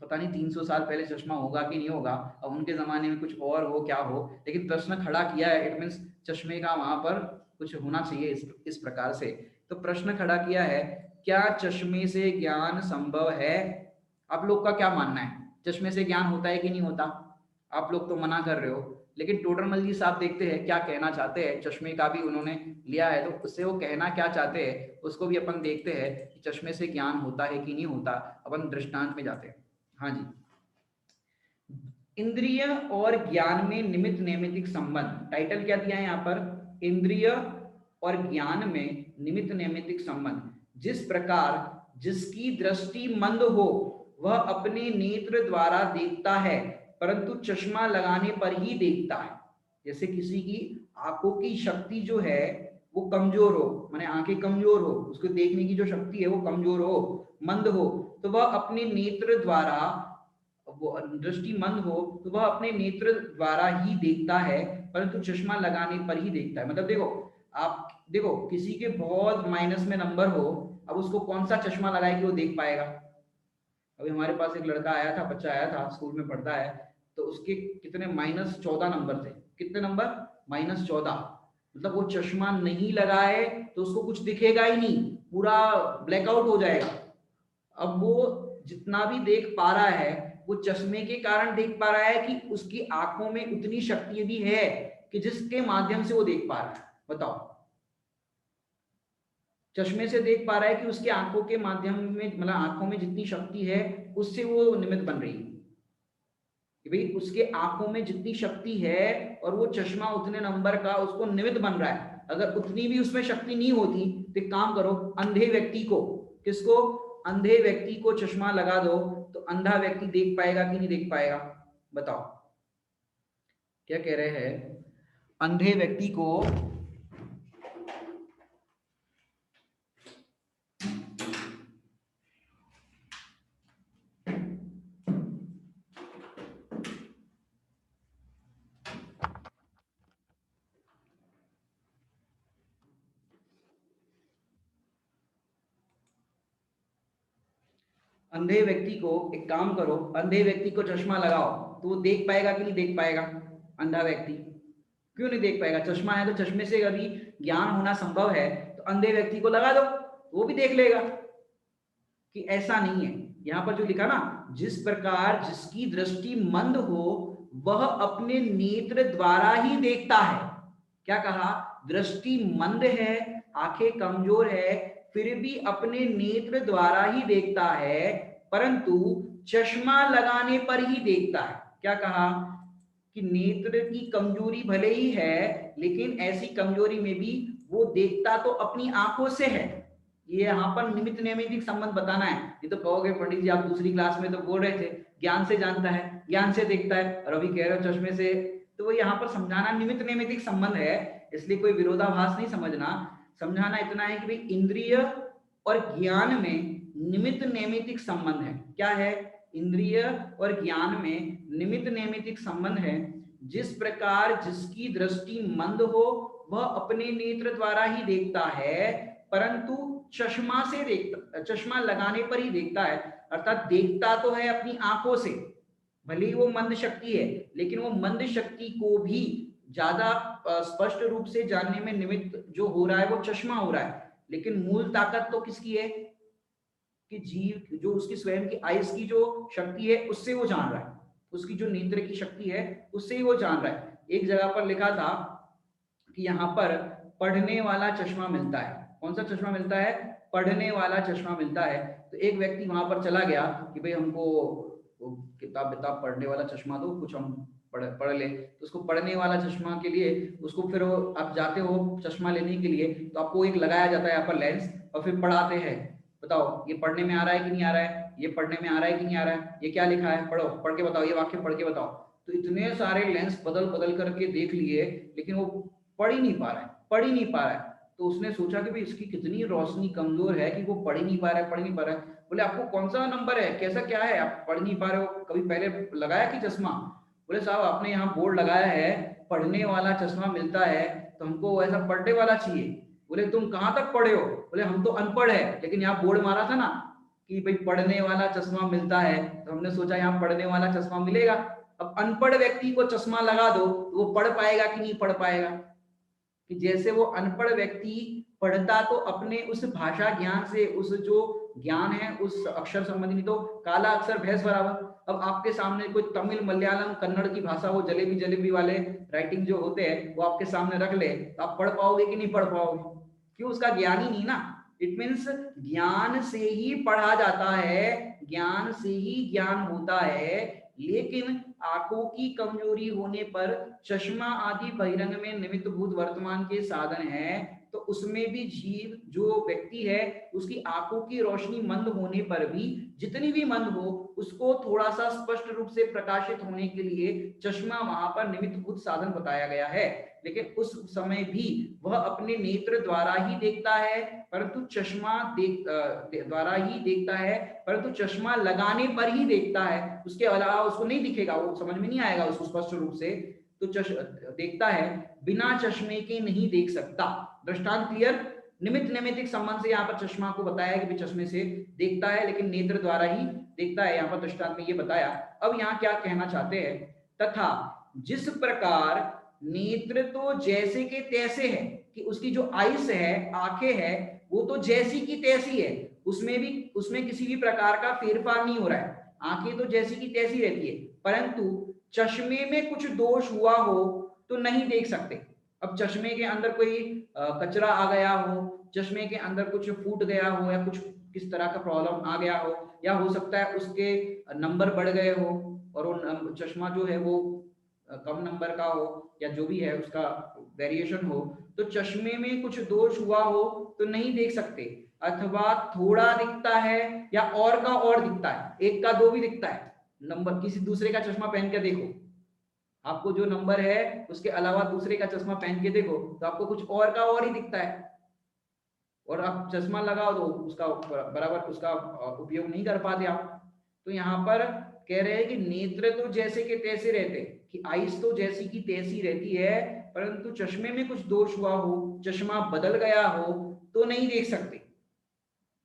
पता नहीं 300 साल पहले चश्मा होगा कि नहीं होगा, अब उनके जमाने में कुछ और हो क्या हो, लेकिन प्रश्न खड़ा किया है, इट मींस चश्मे का वहां पर कुछ होना चाहिए इस प्रकार से। तो प्रश्न खड़ा किया है, क्या चश्मे से ज्ञान संभव है? आप लोग का क्या मानना है, चश्मे से ज्ञान होता है कि नहीं होता? आप लोग तो मना कर रहे हो, लेकिन टोडरमल जी साहब देखते हैं क्या कहना चाहते हैं, चश्मे का भी उन्होंने लिया है, तो उससे वो कहना क्या चाहते हैं उसको भी अपन देखते हैं कि चश्मे से ज्ञान होता है कि नहीं होता। अपन दृष्टांत में जाते हैं। हाँ जी, इंद्रिय और ज्ञान में निमित्त नैमित्तिक संबंध, टाइटल क्या दिया है यहाँ पर, इंद्रिय और ज्ञान में निमित्त नैमित्तिक संबंध। जिस प्रकार जिसकी दृष्टि मंद हो वह अपने नेत्र द्वारा देखता है परंतु चश्मा लगाने पर ही देखता है। जैसे किसी की आंखों की शक्ति जो है वो कमजोर हो, माने आंखें कमजोर हो, उसको देखने की जो शक्ति है वो कमजोर हो, मंद हो, तो वह अपने नेत्र द्वारा, वो दृष्टि मंद हो तो वह अपने नेत्र द्वारा ही देखता है परंतु चश्मा लगाने पर ही देखता है। मतलब देखो, आप देखो किसी के बहुत माइनस में नंबर हो अब उसको कौन सा चश्मा लगाए कि वो देख पाएगा। अभी हमारे पास एक लड़का आया था, बच्चा आया था, स्कूल में पढ़ता है, तो उसके कितने -14 नंबर थे। कितने नंबर? -14। मतलब वो चश्मा नहीं लगाए तो उसको कुछ दिखेगा ही नहीं, पूरा ब्लैकआउट हो जाएगा। अब वो जितना भी देख पा रहा है वो चश्मे के कारण देख पा रहा है कि उसकी आंखों में उतनी शक्ति भी है कि जिसके माध्यम से वो देख पा रहा है। बताओ, चश्मे से देख पा रहा है कि उसकी आंखों के माध्यम में, मतलब आंखों में जितनी शक्ति है उससे वो निमित्त बन रही है कि भाई उसके आंखों में जितनी शक्ति है और वो चश्मा उतने नंबर का उसको निमित्त बन रहा है। अगर उतनी भी उसमें शक्ति नहीं होती तो एक काम करो, अंधे व्यक्ति को, किसको? अंधे व्यक्ति को चश्मा लगा दो तो अंधा व्यक्ति देख पाएगा कि नहीं देख पाएगा? बताओ, क्या कह रहे हैं? अंधे व्यक्ति को अंधे व्यक्ति को एक काम करो, अंधे व्यक्ति को चश्मा लगाओ तो वो देख पाएगा कि नहीं देख पाएगा? अंधा व्यक्ति क्यों नहीं देख पाएगा? चश्मा है तो चश्मे से अभी ज्ञान होना संभव है, तो अंधे व्यक्ति को लगा दो वो भी देख लेगा। कि ऐसा नहीं है, यहां पर जो लिखा ना, जिस प्रकार जिसकी दृष्टि मंद हो वह अपने नेत्र द्वारा ही देखता है। क्या कहा? दृष्टि मंद है, आंखें कमजोर है, फिर भी अपने नेत्र द्वारा ही देखता है, परंतु चश्मा लगाने पर ही देखता है। क्या कहा? कि नेत्र की कमजोरी भले ही है, लेकिन ऐसी कमजोरी में भी वो देखता तो अपनी आंखों से है। ये यहाँ पर निमित्त नैमित्तिक संबंध बताना है। ये तो कहोगे पंडित जी आप दूसरी क्लास में तो बोल रहे थे ज्ञान से जानता है, ज्ञान से देखता है, और अभी कह रहे हो चश्मे से। तो वो यहाँ पर समझाना निमित्त नैमित्तिक संबंध है, इसलिए कोई विरोधाभास नहीं समझना। समझाना इतना है कि भाई इंद्रिय और ज्ञान में निमित्त नैमित्तिक संबंध है। क्या है? इंद्रिय और ज्ञान में निमित्त नैमित्तिक संबंध है। जिस प्रकार जिसकी दृष्टि मंद हो वह अपने नेत्र द्वारा ही देखता है, परंतु चश्मा से देखता, चश्मा लगाने पर ही देखता है। अर्थात देखता तो है अपनी आंखों से, भले ही वो मंद शक्ति है, लेकिन वो मंद शक्ति को भी ज्यादा स्पष्ट रूप से जानने में निमित्त जो हो रहा है वो चश्मा हो रहा है। लेकिन मूल ताकत तो किसकी है? कि जीव जो उसकी स्वयं की आइस की जो शक्ति है उससे वो जान रहा है, उसकी जो नेत्र की शक्ति है उससे ही वो जान रहा है। एक जगह पर लिखा था कि यहाँ पर पढ़ने वाला चश्मा मिलता है। कौन सा चश्मा मिलता है? पढ़ने वाला चश्मा मिलता है। तो एक व्यक्ति वहां पर चला गया कि भाई हमको किताब विताब पढ़ने वाला चश्मा दो, कुछ हम पढ़ ले। तो उसको पढ़ने वाला चश्मा के लिए उसको फिर आप जाते हो चश्मा लेने के लिए तो आपको एक लगाया जाता है यहाँ पर लेंस, और फिर पढ़ाते हैं। बताओ ये पढ़ने में आ रहा है कि नहीं आ रहा है, ये पढ़ने में आ रहा है कि नहीं आ रहा है, ये क्या लिखा है, पढ़ो, पढ़ के बताओ, ये वाक्य पढ़ के बताओ। तो इतने सारे लेंस बदल बदल करके देख लिए, लेकिन वो पढ़ ही नहीं पा रहा है, पढ़ ही नहीं पा रहा है। तो उसने सोचा कि भाई इसकी कितनी रोशनी कमजोर है कि वो पढ़ ही नहीं पा रहा है, पढ़ नहीं पा रहा है। बोले आपको कौन सा नंबर है, कैसा क्या है, आप पढ़ नहीं पा रहे हो, कभी पहले लगाया कि चश्मा? बोले साहब आपने यहाँ बोर्ड लगाया है पढ़ने वाला चश्मा मिलता है, तो हमको ऐसा पढ़ने वाला चाहिए। बोले तुम कहाँ तक पढ़े हो? बोले हम तो अनपढ़ है, लेकिन यहाँ बोर्ड मारा था ना कि भाई पढ़ने वाला चश्मा मिलता है, तो हमने सोचा यहाँ पढ़ने वाला चश्मा मिलेगा। अब अनपढ़ व्यक्ति को चश्मा लगा दो तो वो पढ़ पाएगा कि नहीं पढ़ पाएगा? कि जैसे वो अनपढ़ व्यक्ति पढ़ता तो अपने उस भाषा ज्ञान से, उस जो ज्ञान है उस अक्षर संबंधी, नहीं तो काला अक्षर भैंस बराबर। अब आपके सामने कोई तमिल मलयालम कन्नड़ की भाषा, वो जलेबी जलेबी वाले राइटिंग जो होते हैं वो आपके सामने रख ले, तो आप पढ़ पाओगे कि नहीं पढ़ पाओगे? क्यों? उसका ज्ञान ही नहीं ना। इट मीन्स ज्ञान से ही पढ़ा जाता है, ज्ञान से ही ज्ञान होता है। लेकिन आंखों की कमजोरी होने पर चश्मा आदि बहिरंग में निमित्त भूत वर्तमान के साधन है, तो उसमें भी जीव जो व्यक्ति है उसकी आंखों की रोशनी मंद होने पर भी, जितनी भी मंद हो, उसको थोड़ा सा स्पष्ट रूप से प्रकाशित होने के लिए चश्मा वहां पर निमित्त भूत साधन बताया गया है। लेकिन उस समय भी वह अपने नेत्र द्वारा ही देखता है, परंतु चश्मा द्वारा ही देखता है, परंतु चश्मा लगाने पर ही देखता है, उसके अलावा उसको नहीं दिखेगा, वो समझ में नहीं आएगा उसको स्पष्ट रूप से। तो देखता है, बिना चश्मे के नहीं देख सकता। दृष्टांत क्लियर? निमित्त नैमित्तिक संबंध से यहाँ पर चश्मा को बताया कि चश्मे से देखता है, लेकिन नेत्र द्वारा ही देखता है, यहाँ पर दृष्टांत में ये बताया। अब यहाँ क्या कहना चाहते हैं, तथा जिस प्रकार नेत्र तो जैसे के तैसे है, कि उसकी जो आइस है, आंखें है, वो तो जैसी की तैसी है, उसमें किसी भी प्रकार का फेरफार नहीं हो रहा है, आंखें तो जैसी की तैसी रहती है, परंतु चश्मे में कुछ दोष हुआ हो तो नहीं देख सकते। अब चश्मे के अंदर कोई कचरा आ गया हो, चश्मे के अंदर कुछ फूट गया हो, या कुछ किस तरह का प्रॉब्लम आ गया हो, या हो सकता है उसके नंबर बढ़ गए हो और वो चश्मा जो है वो कम नंबर का हो, या जो भी है उसका वेरिएशन हो, तो चश्मे में कुछ दोष हुआ हो तो नहीं देख सकते। अथवा थोड़ा दिखता है या और का और दिखता है, एक का दो भी दिखता है नंबर, किसी दूसरे का चश्मा पहन के देखो, आपको जो नंबर है उसके अलावा दूसरे का चश्मा पहन के देखो तो आपको कुछ और का और ही दिखता है, और आप चश्मा लगाओ तो उसका बराबर उसका उपयोग नहीं कर पाते आप। तो यहाँ पर कह रहे हैं कि नेत्र तो जैसे के तैसे रहते, कि आइस तो जैसी की तैसी रहती है, परंतु चश्मे में कुछ दोष हुआ हो, चश्मा बदल गया हो तो नहीं देख सकते।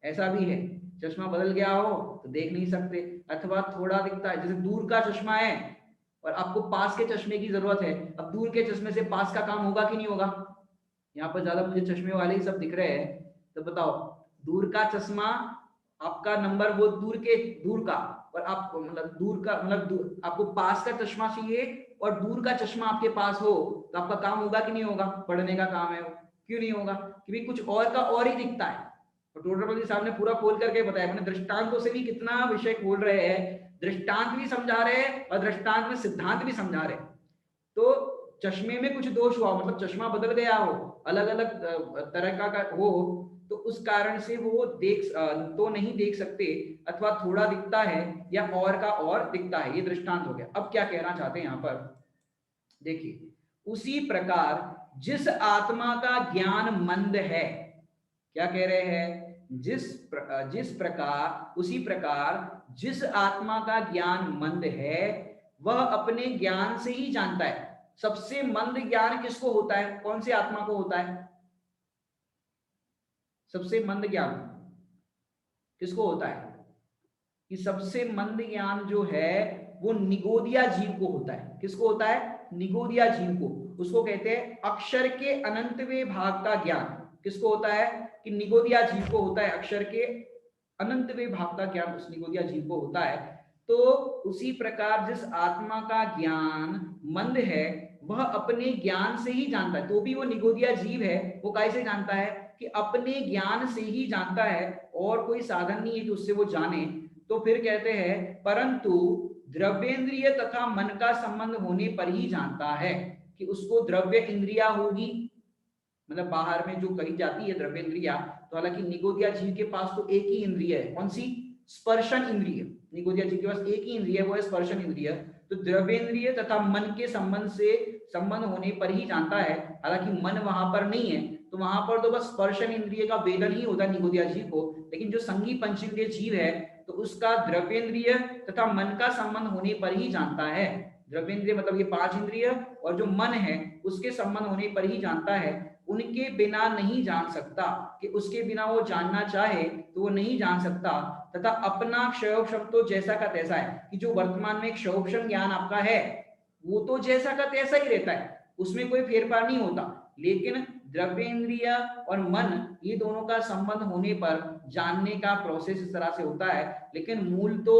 ऐसा भी है, चश्मा बदल गया हो तो देख नहीं सकते। अथवा थोड़ा दिखता है, जैसे दूर का चश्मा है और आपको पास के चश्मे की जरूरत है, अब दूर के चश्मे से पास का काम होगा कि नहीं होगा? यहाँ पर ज्यादा मुझे चश्मे वाले ही सब दिख रहे हैं, तो बताओ, दूर का चश्मा आपका नंबर वो दूर का, और आप मतलब दूर का मतलब आपको पास का चश्मा चाहिए और दूर का चश्मा आपके पास हो, तो आपका काम होगा कि नहीं होगा? पढ़ने का काम है वो, क्यों नहीं होगा? क्योंकि कुछ और का और ही दिखता है। और टोटल साहब ने पूरा खोल करके बताया, मैंने दृष्टांतों से भी कितना विषय खोल रहे हैं, दृष्टांत भी समझा रहे हैं और दृष्टांत में सिद्धांत भी समझा रहे हैं। तो चश्मे में कुछ दोष हुआ, मतलब चश्मा बदल गया हो, अलग अलग तरह का हो, तो उस कारण से वो तो नहीं देख सकते, अथवा थोड़ा दिखता है या और का और दिखता है। ये दृष्टांत हो गया। अब क्या कहना चाहते हैं यहाँ पर, देखिए, उसी प्रकार जिस आत्मा का ज्ञान मंद है, क्या कह रहे हैं, जिस प्रकार, उसी प्रकार जिस आत्मा का ज्ञान मंद है, वह अपने ज्ञान से ही जानता है। सबसे मंद ज्ञान किसको होता है? कौन सी आत्मा को होता है? सबसे मंद ज्ञान किसको होता है? कि सबसे मंद ज्ञान जो है वो निगोदिया जीव को होता है। किसको होता है? निगोदिया जीव को। उसको कहते हैं अक्षर के अनंतवें भाग का ज्ञान। किसको होता है? कि निगोदिया जीव को होता है, अक्षर के अनंतवें भाग का ज्ञान उस निगोदिया जीव को होता है। तो उसी प्रकार जिस आत्मा का ज्ञान मंद है, वह अपने ज्ञान से ही जानता है। तो भी वो निगोदिया जीव है, वो कैसे जानता है? कि अपने ज्ञान से ही जानता है, और कोई साधन नहीं है कि उससे वो जाने। तो फिर कहते हैं परंतु द्रव्येंद्रिय तथा मन का संबंध होने पर ही जानता है, कि उसको द्रव्य इंद्रिया होगी, मतलब बाहर में जो कही जाती है द्रव्य इंद्रिया, तो हालांकि निगोदिया जीव के पास तो एक ही इंद्रिय है। कौन सी? स्पर्शन इंद्रिय। निगोदिया जीव के पास एक ही इंद्रिय है, वो है स्पर्शन इंद्रिय। तो द्रव्येंद्रिय तथा मन के संबंध होने पर ही जानता है। हालांकि मन वहां पर नहीं है, तो वहां पर तो बस स्पर्शन इंद्रिय का वेदन ही होता है निगोदिया जीव को। लेकिन जो संगी पंचेंद्रिय जीव है, तो उसका द्रव्येंद्रिय तथा मन का संबंध होने पर ही जानता है। द्रव्येंद्रिय मतलब ये 5 इंद्रिय, और जो मन है उसके संबंध होने पर ही जानता है। उनके बिना नहीं जान सकता, कि उसके बिना वो जानना चाहे तो वो नहीं जान सकता। तथा अपना क्षयोक्षम तो जैसा का तैसा है, कि जो वर्तमान में क्षयोक्षम ज्ञान आपका है वो तो जैसा का तैसा ही रहता है, उसमें कोई फेरफार नहीं होता। लेकिन द्रव्येंद्रिय और मन, ये दोनों का संबंध होने पर जानने का प्रोसेस इस तरह से होता है। लेकिन मूल तो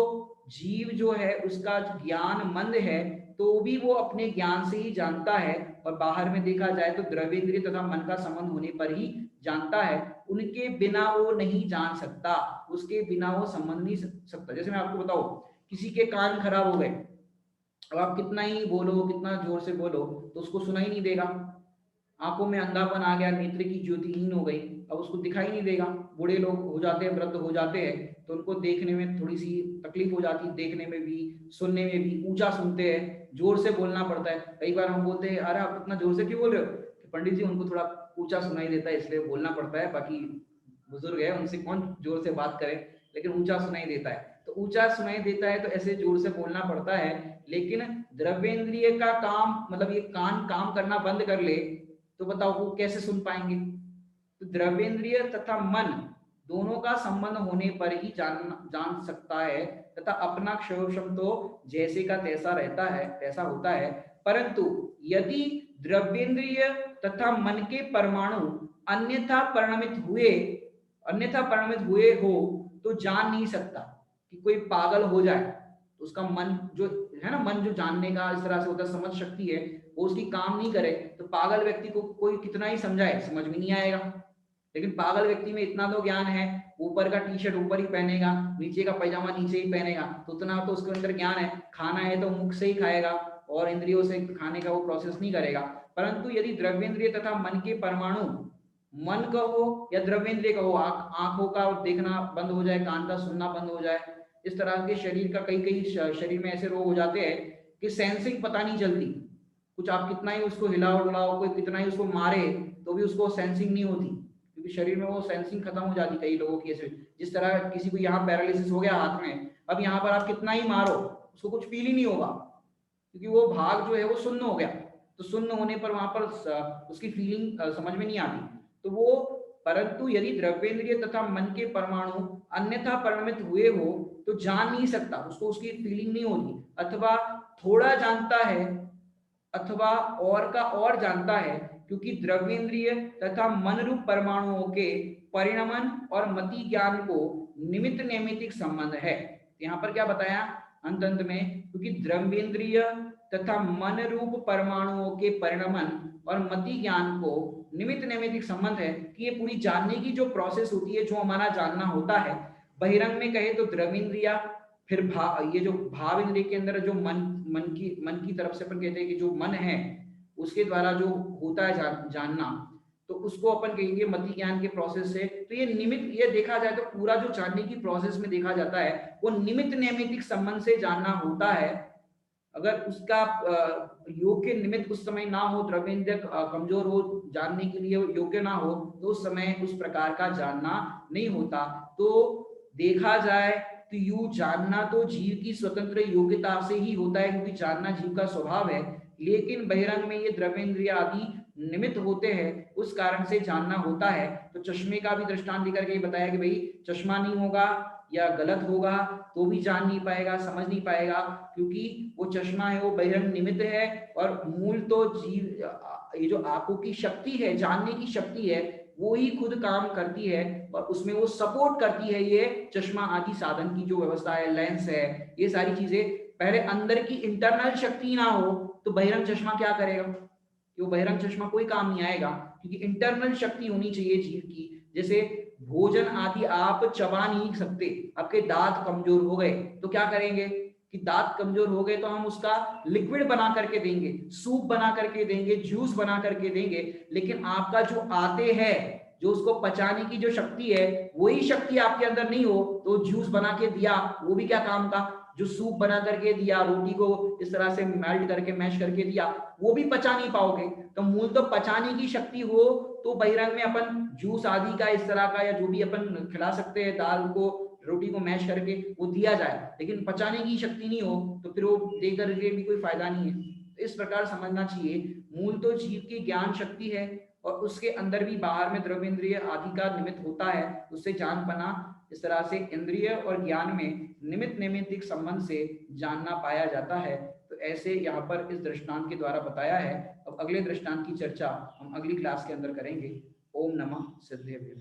जीव जो है उसका ज्ञान मंद है, तो भी वो अपने ज्ञान से ही जानता है। और बाहर में देखा जाए तो द्रव्येंद्रिय तथा मन का संबंध होने पर ही जानता है, उनके बिना वो नहीं जान सकता, उसके बिना वो संबंध नहीं सकता। जैसे मैं आपको बताऊं, किसी के कान खराब हो गए, अब आप कितना ही बोलो, कितना जोर से बोलो, तो उसको सुनाई नहीं देगा। आंखों में अंधापन आ गया, नेत्र की ज्योतिहीन हो गई, अब उसको दिखाई नहीं देगा। बूढ़े लोग हो जाते हैं, वृद्ध हो जाते हैं, तो उनको देखने में थोड़ी सी तकलीफ हो जाती है, देखने में भी, सुनने में भी। ऊंचा सुनते हैं, जोर से बोलना पड़ता है। कई बार हम बोलते हैं अरे आप इतना जोर से क्यों बोल रहे हो? कि पंडित जी उनको थोड़ा ऊंचा सुनाई देता है इसलिए बोलना पड़ता है, बाकी बुजुर्ग है उनसे कौन जोर से बात करे, लेकिन ऊंचा सुनाई देता है। तो ऊंचा सुनाई देता है तो ऐसे जोर से बोलना पड़ता है। लेकिन द्रव्येंद्रिय का काम, मतलब ये कान काम करना बंद कर ले, तो बताओ वो कैसे सुन पाएंगे? तो द्रव्येंद्रिय तथा मन दोनों का संबंध होने पर ही जान सकता है, तथा अपना क्षयोक्षम तो जैसे का तैसा रहता है, तैसा होता है। परंतु यदि द्रव्येंद्रिय तथा मन के परमाणु अन्यथा परिणमित हुए हो तो जान नहीं सकता। कि कोई पागल हो जाए तो उसका मन जो है ना, मन जो जानने का इस तरह से होता है, समझ शक्ति है, वो उसकी काम नहीं करे तो पागल व्यक्ति को कोई कितना ही समझाए समझ में नहीं आएगा। लेकिन पागल व्यक्ति में इतना तो ज्ञान है, ऊपर का टी शर्ट ऊपर ही पहनेगा, नीचे का पैजामा नीचे ही पहनेगा, तो उतना तो उसके अंदर ज्ञान है। खाना है तो मुख से ही खाएगा और इंद्रियों से खाने का वो प्रोसेस नहीं करेगा। परंतु यदि द्रव्येंद्रिय तथा मन के परमाणु, मन का हो या द्रव्येंद्रिय का हो, आंखों का देखना बंद हो जाए, कान का सुनना बंद हो जाए, इस तरह के शरीर का कई कई शरीर में ऐसे रोग हो जाते हैं कि सेंसिंग पता नहीं चलती। कुछ आप कितना ही उसको हिलाओ डुलाओ, कोई कितना ही उसको मारे तो भी उसको सेंसिंग नहीं होती, क्योंकि शरीर में वो सेंसिंग खत्म हो जाती कई लोगों की। ऐसे जिस तरह किसी को यहाँ पैरालिसिस हो गया हाथ में, अब यहाँ पर आप कितना ही मारो उसको कुछ फील ही नहीं होगा, क्योंकि वो भाग जो है वो शून्य हो गया। तो शून्य होने पर वहां पर उसकी फीलिंग समझ में नहीं आती। तो वो, परंतु यदि द्रव्येंद्रिय तथा मन के परमाणु अन्यथा परिणमित हुए हो तो जान नहीं सकता, उसको उसकी फीलिंग नहीं होती, अथवा थोड़ा जानता है अथवा और का और जानता है, क्योंकि द्रव्येंद्रिय तथा मन रूप परमाणुओं के परिणमन और मति ज्ञान को निमित्त नैमित्तिक संबंध है। यहाँ पर क्या बताया अंत अंत में, क्योंकि द्रव्येंद्रिय तथा मन रूप परमाणुओं के परिणमन और मति ज्ञान को निमित्त नैमित्तिक संबंध है, कि ये पूरी जानने की जो प्रोसेस होती है, जो हमारा जानना होता है, बहिरंग में कहे तो द्रव्येंद्रिया, फिर ये जो भाव इंद्रिय के अंदर जो मन की तरफ से अपन कहते हैं कि जो मन है उसके द्वारा जो होता है जानना, तो उसको अपन कहेंगे मति ज्ञान के प्रोसेस से। तो ये निमित्त, ये देखा जाए तो पूरा जो जानने की प्रोसेस में देखा जाता है वो निमित्त नैमित्तिक संबंध से जानना होता है। अगर उसका योग्य निमित्त उस समय ना हो, द्रव्येंद्रिय कमजोर हो, जानने के लिए योग्य ना हो, तो उस समय उस प्रकार का जानना नहीं होता। तो देखा जाए तो यू जानना तो जीव की स्वतंत्र योग्यता से ही होता है, क्योंकि जानना जीव का स्वभाव है। लेकिन बहिरंग में ये द्रव्येंद्रिय आदि निमित्त होते हैं, उस कारण से जानना होता है। तो चश्मे का भी दृष्टांत लेकर के बताया कि भाई चश्मा नहीं होगा या गलत होगा तो भी जान नहीं पाएगा, समझ नहीं पाएगा, क्योंकि वो चश्मा है वो बहिरंग निमित्त है, और मूल तो जीव, ये जो आंखों की शक्ति है, जानने की शक्ति है, वो ही खुद काम करती है, और उसमें वो सपोर्ट करती है ये चश्मा आदि साधन की जो व्यवस्था है, लेंस है, ये सारी चीजें। पहले अंदर की इंटरनल शक्ति ना हो तो बहिरंग चश्मा क्या करेगा, कि वो बहिरंग चश्मा कोई काम नहीं आएगा, क्योंकि इंटरनल शक्ति होनी चाहिए जीव की। जैसे भोजन आदि आप चबा नहीं सकते, आपके दांत कमजोर हो गए तो क्या करेंगे, कि दांत कमजोर हो गए तो हम उसका लिक्विड बना करके देंगे, सूप बना करके देंगे, जूस बना करके देंगे। लेकिन आपका जो आते है, जो उसको पचाने की जो शक्ति है, वही शक्ति आपके अंदर नहीं हो तो जूस बना के दिया वो भी क्या काम का, जो सूप बना करके दिया, रोटी को इस तरह से मेल्ट करके मैश करके दिया, वो भी पचा नहीं पाओगे। तो मूल तो पचाने की शक्ति हो तो बहिरंग में अपन जूस आदि का इस तरह का या जो भी अपन खिला सकते हैं, दाल को रोटी को मैश करके वो दिया जाए, लेकिन पचाने की शक्ति नहीं हो तो फिर वो देकर के भी कोई फायदा नहीं है। तो इस प्रकार समझना चाहिए, मूल तो जीव की ज्ञान शक्ति है, और उसके अंदर भी बाहर में द्रव्येंद्रिय आदि का निमित्त होता है, उससे जान पाना। इस तरह से इंद्रिय और ज्ञान में निमित्त नैमित्तिक संबंध से जानना पाया जाता है। तो ऐसे यहाँ पर इस दृष्टांत के द्वारा बताया है। अब अगले दृष्टांत की चर्चा हम अगली क्लास के अंदर करेंगे। ओम नमः सिद्धेभ्यो।